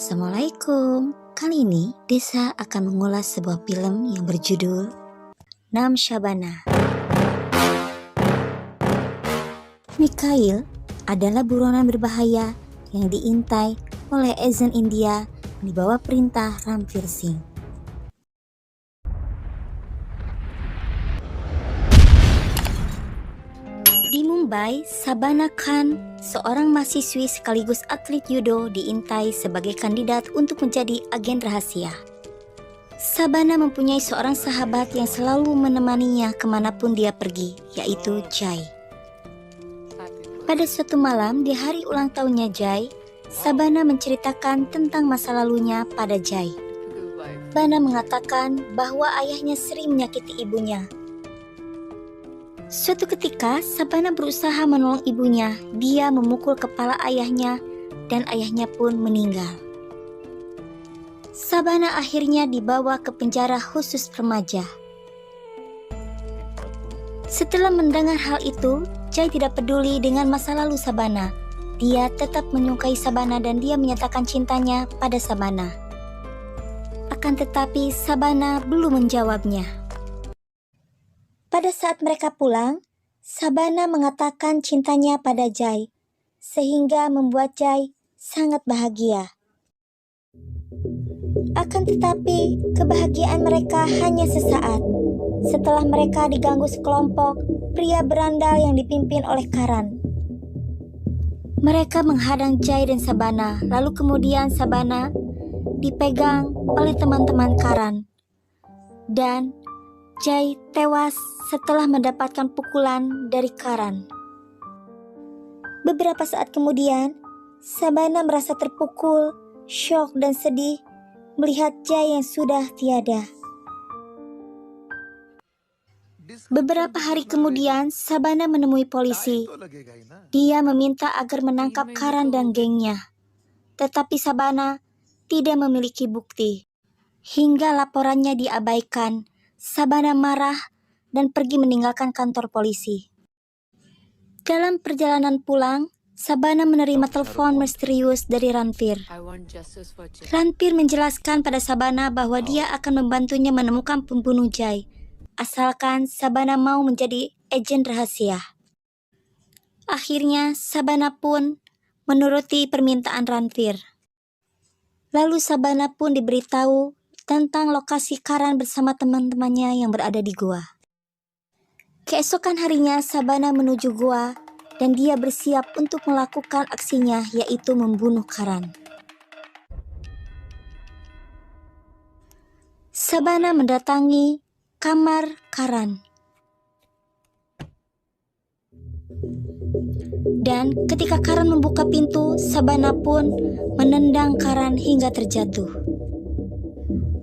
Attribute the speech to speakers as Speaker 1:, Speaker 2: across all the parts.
Speaker 1: Assalamualaikum. Kali ini Desa akan mengulas sebuah film yang berjudul Nam Shabana. Mikhail adalah buronan berbahaya yang diintai oleh agent India di bawah perintah Ranveer Singh. Di Mumbai, Shabana Khan, seorang mahasiswi sekaligus atlet judo, diintai sebagai kandidat untuk menjadi agen rahasia. Shabana mempunyai seorang sahabat yang selalu menemaninya kemanapun dia pergi, yaitu Jai. Pada suatu malam di hari ulang tahunnya Jai, Shabana menceritakan tentang masa lalunya pada Jai. Shabana mengatakan bahwa ayahnya sering menyakiti ibunya. Suatu ketika, Shabana berusaha menolong ibunya. Dia memukul kepala ayahnya dan ayahnya pun meninggal. Shabana akhirnya dibawa ke penjara khusus remaja. Setelah mendengar hal itu, Jai tidak peduli dengan masa lalu Shabana. Dia tetap menyukai Shabana dan dia menyatakan cintanya pada Shabana. Akan tetapi Shabana belum menjawabnya. Pada saat mereka pulang, Shabana mengatakan cintanya pada Jai, sehingga membuat Jai sangat bahagia. Akan tetapi, kebahagiaan mereka hanya sesaat. Setelah mereka diganggu sekelompok pria berandal yang dipimpin oleh Karan. Mereka menghadang Jai dan Shabana, lalu kemudian Shabana dipegang oleh teman-teman Karan. Dan Jai tewas setelah mendapatkan pukulan dari Karan. Beberapa saat kemudian, Shabana merasa terpukul, syok dan sedih melihat Jai yang sudah tiada. Beberapa hari kemudian, Shabana menemui polisi. Dia meminta agar menangkap Karan dan gengnya. Tetapi Shabana tidak memiliki bukti. Hingga laporannya diabaikan, Shabana marah dan pergi meninggalkan kantor polisi. Dalam perjalanan pulang, Shabana menerima telepon misterius dari Ranveer. Ranveer menjelaskan pada Shabana bahwa dia akan membantunya menemukan pembunuh Jai, asalkan Shabana mau menjadi agen rahasia. Akhirnya Shabana pun menuruti permintaan Ranveer. Lalu Shabana pun diberitahu tentang lokasi Karan bersama teman-temannya yang berada di gua. Keesokan harinya Shabana menuju gua dan dia bersiap untuk melakukan aksinya, yaitu membunuh Karan. Shabana mendatangi kamar Karan. Dan ketika Karan membuka pintu, Shabana pun menendang Karan hingga terjatuh.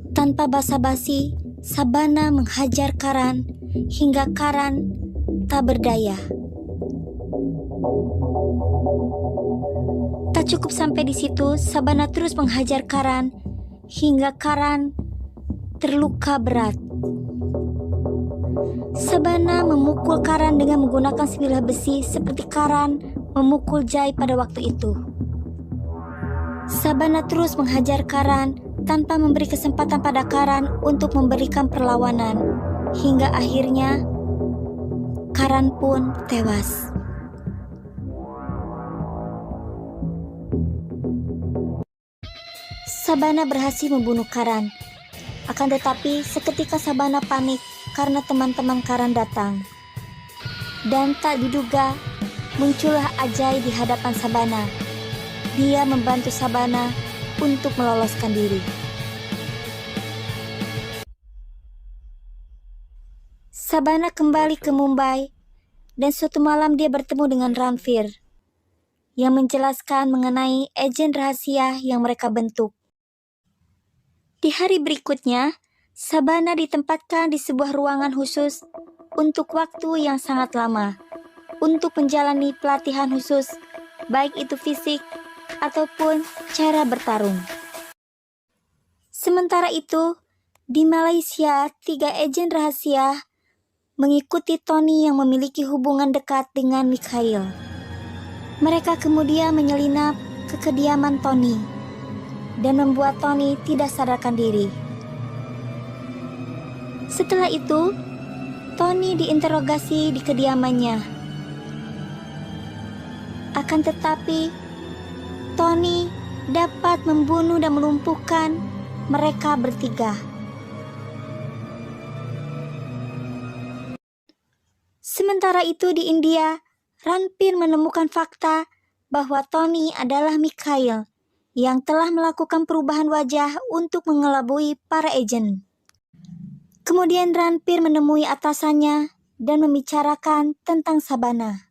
Speaker 1: Tanpa basa-basi, Shabana menghajar Karan hingga Karan tak berdaya. Tak cukup sampai di situ, Shabana terus menghajar Karan hingga Karan terluka berat. Shabana memukul Karan dengan menggunakan sebilah besi seperti Karan memukul Jai pada waktu itu. Shabana terus menghajar Karan tanpa memberi kesempatan pada Karan untuk memberikan perlawanan, hingga akhirnya Karan pun tewas. Shabana berhasil membunuh Karan. Akan tetapi seketika Shabana panik karena teman-teman Karan datang. Dan tak diduga muncullah Ajay di hadapan Shabana. Dia membantu Shabana untuk meloloskan diri. Shabana kembali ke Mumbai dan suatu malam dia bertemu dengan Ranveer yang menjelaskan mengenai agen rahasia yang mereka bentuk. Di hari berikutnya, Shabana ditempatkan di sebuah ruangan khusus untuk waktu yang sangat lama untuk menjalani pelatihan khusus, baik itu fisik ataupun cara bertarung. Sementara itu, di Malaysia, 3 agen rahasia mengikuti Tony yang memiliki hubungan dekat dengan Mikhail. Mereka kemudian menyelinap ke kediaman Tony. dan membuat Tony tidak sadarkan diri. Setelah itu, Tony diinterogasi di kediamannya. Akan tetapi, Tony dapat membunuh dan melumpuhkan mereka bertiga. Sementara itu di India, Ranbir menemukan fakta bahwa Tony adalah Mikhail yang telah melakukan perubahan wajah untuk mengelabui para agen. Kemudian Ranbir menemui atasannya dan membicarakan tentang Shabana.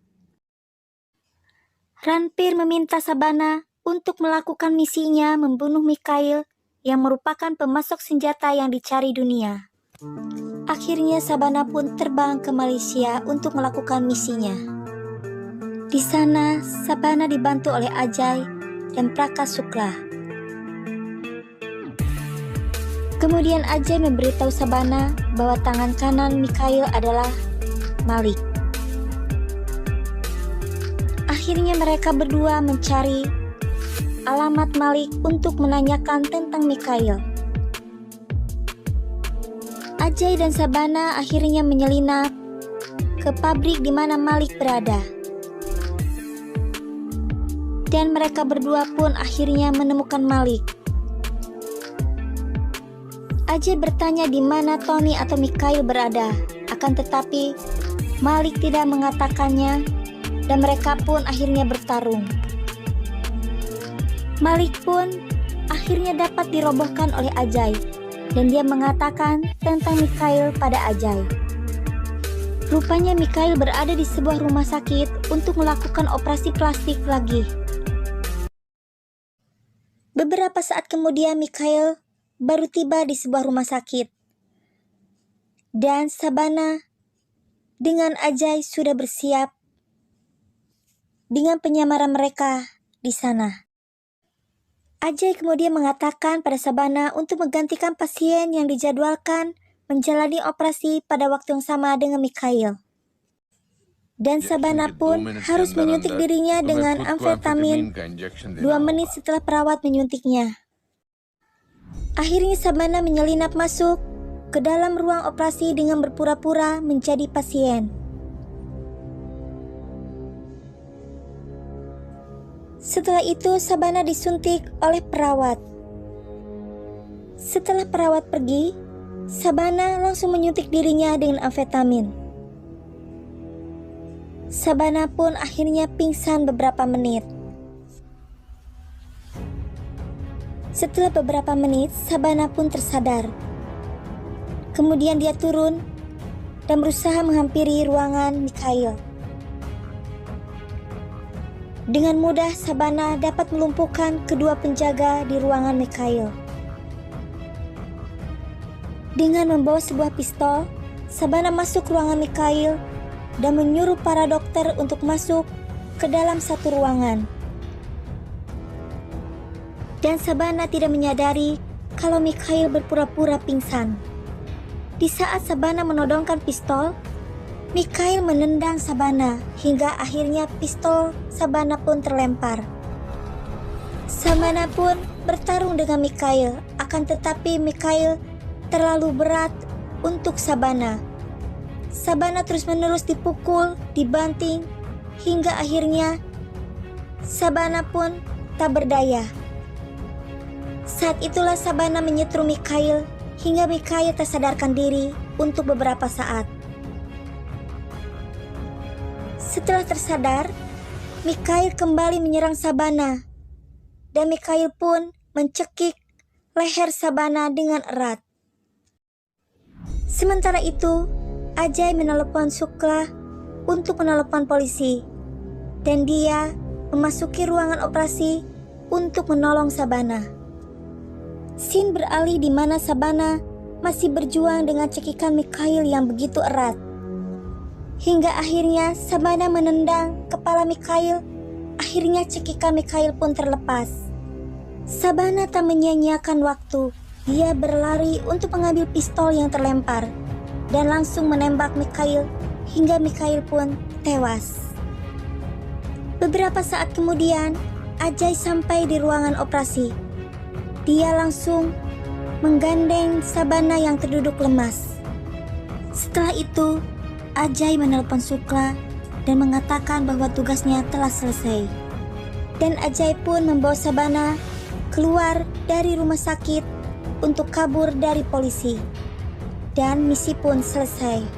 Speaker 1: Ranbir meminta Shabana untuk melakukan misinya membunuh Mikhail yang merupakan pemasok senjata yang dicari dunia. Akhirnya Shabana pun terbang ke Malaysia untuk melakukan misinya. Di sana, Shabana dibantu oleh Ajay dan Prakash Shukla. Kemudian Ajay memberitahu Shabana bahwa tangan kanan Mikhail adalah Malik. Akhirnya mereka berdua mencari alamat Malik untuk menanyakan tentang Mikhail. Ajay dan Shabana akhirnya menyelinap ke pabrik di mana Malik berada. Dan mereka berdua pun akhirnya menemukan Malik. Ajay bertanya di mana Tony atau Mikhail berada, akan tetapi Malik tidak mengatakannya dan mereka pun akhirnya bertarung. Malik pun akhirnya dapat dirobohkan oleh Ajay dan dia mengatakan tentang Mikhail pada Ajay. Rupanya Mikhail berada di sebuah rumah sakit untuk melakukan operasi plastik lagi. Beberapa saat kemudian Mikhail baru tiba di sebuah rumah sakit. Dan Shabana dengan Ajay sudah bersiap dengan penyamaran mereka di sana. Ajay kemudian mengatakan pada Shabana untuk menggantikan pasien yang dijadwalkan menjalani operasi pada waktu yang sama dengan Mikhail. Dan Shabana pun harus menyuntik dirinya dengan amfetamin 2 menit setelah perawat menyuntiknya. Akhirnya Shabana menyelinap masuk ke dalam ruang operasi dengan berpura-pura menjadi pasien. Setelah itu Shabana disuntik oleh perawat. Setelah perawat pergi, Shabana langsung menyuntik dirinya dengan amfetamin. Shabana pun akhirnya pingsan beberapa menit. Setelah beberapa menit, Shabana pun tersadar. Kemudian dia turun dan berusaha menghampiri ruangan Mikhail. Dengan mudah, Shabana dapat melumpuhkan kedua penjaga di ruangan Mikhail. Dengan membawa sebuah pistol, Shabana masuk ruangan Mikhail dan menyuruh para dokter untuk masuk ke dalam satu ruangan. Dan Shabana tidak menyadari kalau Mikhail berpura-pura pingsan. Di saat Shabana menodongkan pistol, Mikhail menendang Shabana hingga akhirnya pistol Shabana pun terlempar. Shabana pun bertarung dengan Mikhail, akan tetapi Mikhail terlalu berat untuk Shabana. Shabana terus-menerus dipukul, dibanting, hingga akhirnya Shabana pun tak berdaya. Saat itulah Shabana menyetrum Mikhail hingga Mikhail tersadarkan diri untuk beberapa saat. Setelah tersadar, Mikhail kembali menyerang Shabana dan Mikhail pun mencekik leher Shabana dengan erat. Sementara itu, Ajay menelepon Shukla untuk menelepon polisi dan dia memasuki ruangan operasi untuk menolong Shabana. Scene beralih di mana Shabana masih berjuang dengan cekikan Mikhail yang begitu erat. Hingga akhirnya Shabana menendang kepala Mikhail, akhirnya cekikan Mikhail pun terlepas. Shabana tak menyia-nyiakan waktu, dia berlari untuk mengambil pistol yang terlempar dan langsung menembak Mikhail hingga Mikhail pun tewas. Beberapa saat kemudian, Ajay sampai di ruangan operasi. Dia langsung menggandeng Sabana yang terduduk lemas. Setelah itu, Ajay menelpon Sukla dan mengatakan bahwa tugasnya telah selesai. Dan Ajay pun membawa Sabana keluar dari rumah sakit untuk kabur dari polisi. Dan misi pun selesai.